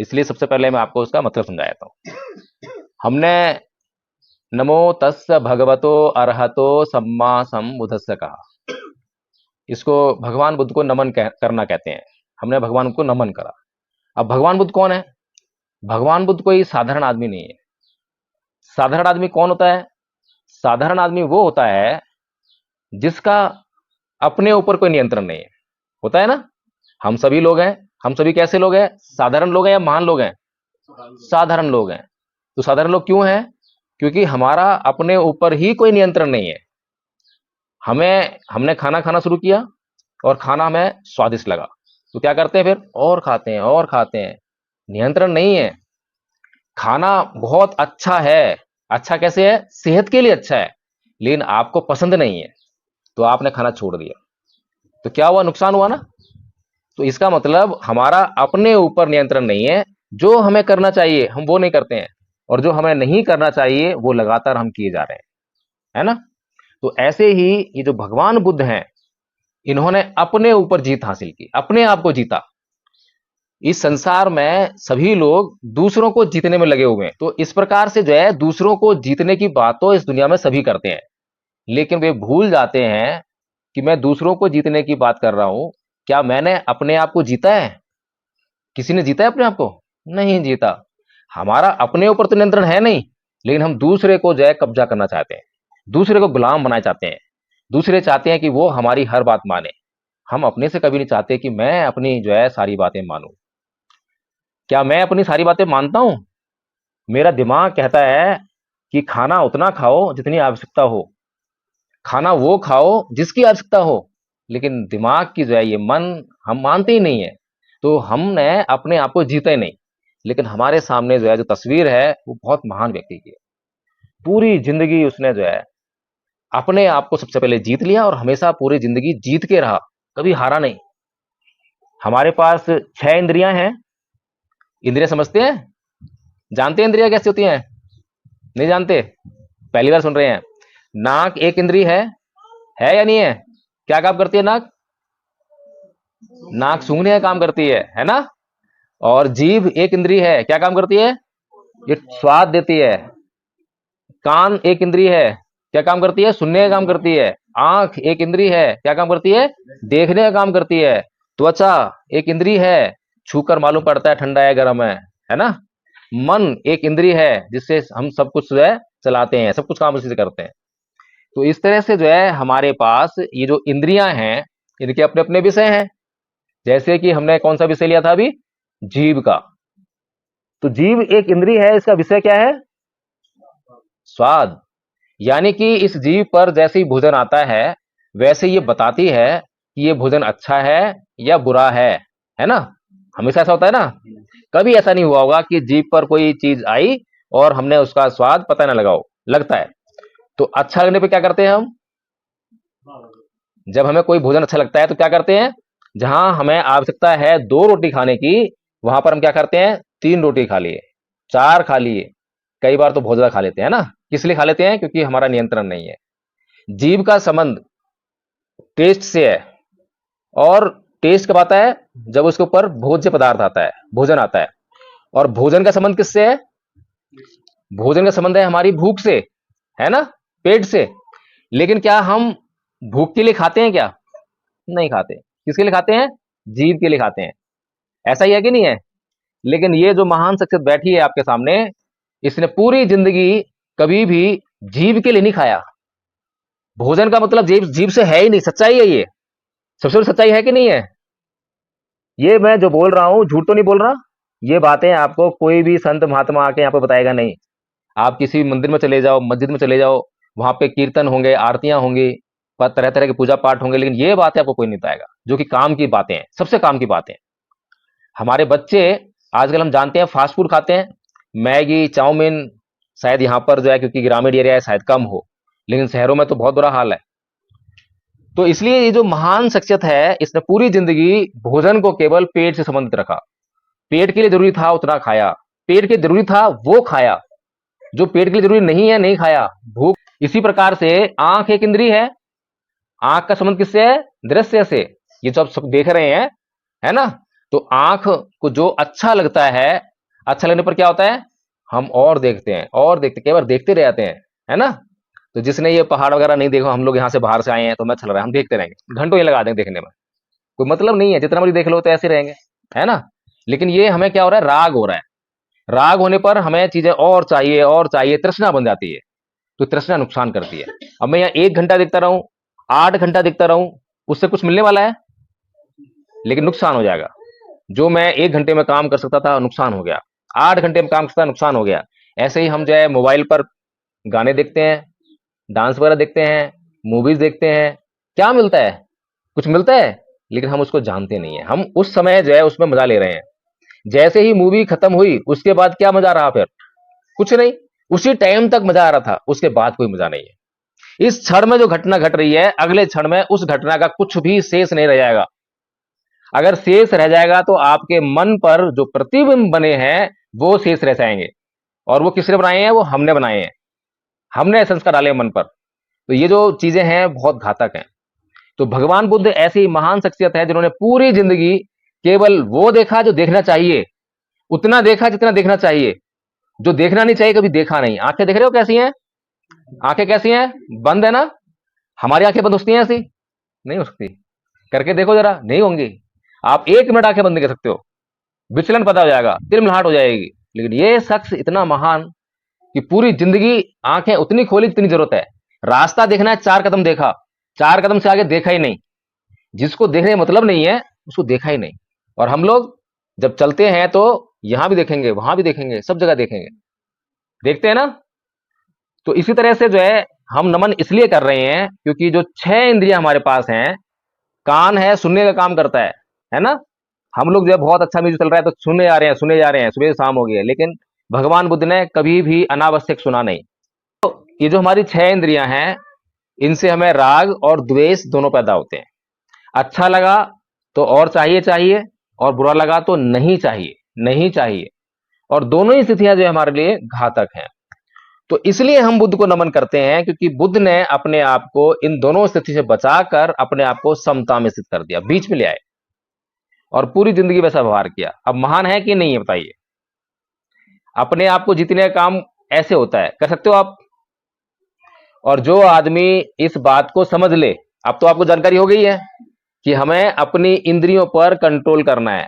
इसलिए सबसे पहले मैं आपको उसका मतलब समझा देता हूं। हमने नमो तस्य भगवतो अरहतो सम्मा सम्बुद्धस्य कहा। इसको भगवान बुद्ध को नमन करना कहते हैं। हमने भगवान को नमन करा। अब भगवान बुद्ध कौन है? भगवान बुद्ध कोई साधारण आदमी नहीं है। साधारण आदमी कौन होता है? साधारण आदमी वो होता है जिसका अपने ऊपर कोई नियंत्रण नहीं है। होता है ना, हम सभी लोग हैं। हम सभी कैसे लोग हैं? साधारण लोग हैं या महान लोग हैं? साधारण लोग हैं। तो साधारण लोग क्यों हैं? क्योंकि हमारा अपने ऊपर ही कोई नियंत्रण नहीं है। हमने खाना खाना शुरू किया और खाना हमें स्वादिष्ट लगा, तो क्या करते हैं? फिर और खाते हैं और खाते हैं। नियंत्रण नहीं है। खाना बहुत अच्छा है। अच्छा कैसे है? सेहत के लिए अच्छा है, लेकिन आपको पसंद नहीं है तो आपने खाना छोड़ दिया। तो क्या हुआ? नुकसान हुआ ना। तो इसका मतलब हमारा अपने ऊपर नियंत्रण नहीं है। जो हमें करना चाहिए हम वो नहीं करते हैं, और जो हमें नहीं करना चाहिए वो लगातार हम किए जा रहे हैं, है ना। तो ऐसे ही ये जो भगवान बुद्ध हैं, इन्होंने अपने ऊपर जीत हासिल की, अपने आप को जीता। इस संसार में सभी लोग दूसरों को जीतने में लगे हुए हैं। तो इस प्रकार से जो है दूसरों को जीतने की बात तो इस दुनिया में सभी करते हैं, लेकिन वे भूल जाते हैं कि मैं दूसरों को जीतने की बात कर रहा हूं। क्या मैंने अपने आप को जीता है? किसी ने जीता है अपने आप को? नहीं जीता। हमारा अपने ऊपर तो नियंत्रण है नहीं, लेकिन हम दूसरे को जो है कब्जा करना चाहते हैं, दूसरे को गुलाम बनाना चाहते हैं। दूसरे चाहते हैं कि वो हमारी हर बात माने। हम अपने से कभी नहीं चाहते कि मैं अपनी जो है सारी बातें मानूं। क्या मैं अपनी सारी बातें मानता हूं? मेरा दिमाग कहता है कि खाना उतना खाओ जितनी आवश्यकता हो, खाना वो खाओ जिसकी आवश्यकता हो, लेकिन दिमाग की जो है ये मन हम मानते ही नहीं है। तो हमने अपने आप को जीते ही नहीं। लेकिन हमारे सामने जो है जो तस्वीर है वो बहुत महान व्यक्ति की है। पूरी जिंदगी उसने जो है अपने आप को सबसे पहले जीत लिया, और हमेशा पूरी जिंदगी जीत के रहा, कभी हारा नहीं। हमारे पास 6 इंद्रियां हैं। इंद्रियां समझते हैं? जानते हैं इंद्रियां कैसी होती हैं? नहीं जानते? पहली बार सुन रहे हैं। नाक एक इंद्री है या नहीं है? क्या काम करती है नाक? नाक सूंघने का काम करती है ना। और जीभ एक इंद्री है, क्या काम करती है? ये स्वाद देती है। कान एक इंद्री है, क्या काम करती है? सुनने का काम करती है। आंख एक इंद्री है, क्या काम करती है? देखने का काम करती है। त्वचा एक इंद्री है, छूकर मालूम पड़ता है ठंडा है गर्म है ना। मन एक इंद्री है जिससे हम सब कुछ जो है चलाते हैं, सब कुछ काम उसी से करते हैं। तो इस तरह से जो है हमारे पास ये जो इंद्रियां हैं इनके अपने अपने विषय हैं। जैसे कि हमने कौन सा विषय लिया था अभी? जीव का। तो जीव एक इंद्री है, इसका विषय क्या है? स्वाद। यानी कि इस जीव पर जैसे ही भोजन आता है वैसे ये बताती है कि ये भोजन अच्छा है या बुरा है ना। हमेशा ऐसा होता है ना। कभी ऐसा नहीं हुआ होगा कि जीव पर कोई चीज आई और हमने उसका स्वाद पता ना लगाओ, लगता है। तो अच्छा लगने पे क्या करते हैं हम? जब हमें कोई भोजन अच्छा लगता है तो क्या करते हैं? जहां हमें आवश्यकता है 2 रोटी खाने की, वहां पर हम क्या करते हैं? 3 रोटी खा लिए, 4 खा लिए, कई बार तो बहुत ज्यादा खा लेते हैं ना। किस लिए खा लेते हैं? क्योंकि हमारा नियंत्रण नहीं है। जीभ का संबंध टेस्ट से है, और टेस्ट कब आता है? जब उसके ऊपर भोज्य पदार्थ आता है, भोजन आता है। और भोजन का संबंध किससे है? भोजन का संबंध है हमारी भूख से, है ना, पेट से। लेकिन क्या हम भूख के लिए खाते हैं क्या? नहीं खाते। किसके लिए खाते हैं? जीव के लिए खाते हैं। ऐसा ही है कि नहीं है? लेकिन ये जो महान शख्सियत बैठी है आपके सामने, इसने पूरी जिंदगी कभी भी जीव के लिए नहीं खाया। भोजन का मतलब जीव जीव से है ही नहीं। सच्चाई है ये, सबसे बड़ी सच्चाई है कि नहीं है? ये मैं जो बोल रहा हूं झूठ तो नहीं बोल रहा। ये बातें आपको कोई भी संत महात्मा आके यहाँ पे बताएगा नहीं। आप किसी मंदिर में चले जाओ, मस्जिद में चले जाओ, वहां पे कीर्तन होंगे, आरतियां होंगी, तरह तरह के पूजा पाठ होंगे, लेकिन ये बातें आपको कोई नहीं बताएगा जो कि काम की बातें हैं, सबसे काम की बातें। हमारे बच्चे आजकल हम जानते हैं फास्ट फूड खाते हैं, मैगी, चाउमीन। शायद यहाँ पर जो है क्योंकि ग्रामीण एरिया है शायद कम हो, लेकिन शहरों में तो बहुत बुरा हाल है। तो इसलिए ये जो महान शख्सियत है इसने पूरी जिंदगी भोजन को केवल पेट से संबंधित रखा। पेट के लिए जरूरी था उतना खाया, पेट के जरूरी था वो खाया, जो पेट के लिए जरूरी नहीं है नहीं खाया। भूख। इसी प्रकार से आंख एक इंद्री है। आंख का संबंध किससे है? दृश्य से। ये जो आप सब देख रहे हैं, है ना। तो आंख को जो अच्छा लगता है अच्छा लगने पर क्या होता है, हम और देखते हैं और देखते, कई बार देखते रह जाते हैं, है ना। तो जिसने ये पहाड़ वगैरह नहीं देखा, हम लोग यहाँ से बाहर से आए हैं तो मैं चल रहा है, हम देखते रहेंगे, घंटों ये लगा देंगे देखने में, कोई मतलब नहीं है, जितना मर्जी देख लो तो ऐसे रहेंगे, है ना। लेकिन ये हमें क्या हो रहा है, राग हो रहा है। राग होने पर हमें चीजें और चाहिए, तृष्णा बन जाती है। तो तृष्णा नुकसान करती है। अब मैं यहाँ 1 घंटा दिखता रहूं, 8 घंटा दिखता रहूं, उससे कुछ मिलने वाला है, लेकिन नुकसान हो जाएगा। जो मैं 1 घंटे में काम कर सकता था, नुकसान हो गया। 8 घंटे में काम कर सकता था, नुकसान हो गया। ऐसे ही हम जो है मोबाइल पर गाने देखते हैं, डांस वगैरह देखते हैं, मूवीज देखते हैं, क्या मिलता है, कुछ मिलता है, लेकिन हम उसको जानते नहीं है। हम उस समय जो है उसमें मजा ले रहे हैं। जैसे ही मूवी खत्म हुई, उसके बाद क्या मजा रहा, फिर कुछ नहीं। उसी टाइम तक मजा आ रहा था, उसके बाद कोई मजा नहीं है। इस क्षण में जो घटना घट रही है, अगले क्षण में उस घटना का कुछ भी शेष नहीं रह जाएगा। अगर शेष रह जाएगा तो आपके मन पर जो प्रतिबिंब बने हैं वो शेष रह जाएंगे। और वो किसने बनाए हैं, वो हमने बनाए हैं, हमने संस्कार डाले हैं मन पर। तो ये जो चीजें हैं बहुत घातक हैं। तो भगवान बुद्ध ऐसी महान शख्सियत है जिन्होंने पूरी जिंदगी केवल वो देखा जो देखना चाहिए, उतना देखा जितना देखना चाहिए। जो देखना नहीं चाहिए कभी देखा नहीं। आंखें देख रहे हो कैसी हैं, आंखें कैसी हैं, बंद है ना। हमारी आंखें बंद हो सकती हैं ऐसी, नहीं हो सकती। करके देखो जरा, नहीं होंगी। आप 1 मिनट आंखें बंद कर सकते हो, विचलन पता हो जाएगा, तिलमिलाहट हो जाएगी। लेकिन ये शख्स इतना महान कि पूरी जिंदगी आंखें उतनी खोली जितनी जरूरत है। रास्ता देखना है, 4 कदम देखा, 4 कदम से आगे देखा ही नहीं। जिसको देखने का मतलब नहीं है उसको देखा ही नहीं। और हम लोग जब चलते हैं तो यहां भी देखेंगे, वहां भी देखेंगे, सब जगह देखेंगे, देखते हैं ना। तो इसी तरह से जो है हम नमन इसलिए कर रहे हैं क्योंकि जो 6 इंद्रियां हमारे पास हैं, कान है सुनने का काम करता है ना। हम लोग जो है बहुत अच्छा म्यूजिक चल रहा है तो सुने जा रहे हैं, सुने जा रहे हैं, सुबह से शाम हो गई है, लेकिन भगवान बुद्ध ने कभी भी अनावश्यक सुना नहीं। तो ये जो हमारी 6 इंद्रियां हैं, इनसे हमें राग और द्वेष दोनों पैदा होते हैं। अच्छा लगा तो और चाहिए चाहिए, और बुरा लगा तो नहीं चाहिए, नहीं चाहिए। और दोनों ही स्थितियां जो है हमारे लिए घातक हैं। तो इसलिए हम बुद्ध को नमन करते हैं क्योंकि बुद्ध ने अपने आप को इन दोनों स्थिति से बचाकर अपने आप को समता में स्थित कर दिया, बीच में ले आए और पूरी जिंदगी वैसा व्यवहार किया। अब महान है कि नहीं है बताइए। अपने आप को जीतने का काम ऐसे होता है, कर सकते हो आप। और जो आदमी इस बात को समझ ले, अब तो आपको जानकारी हो गई है कि हमें अपनी इंद्रियों पर कंट्रोल करना है,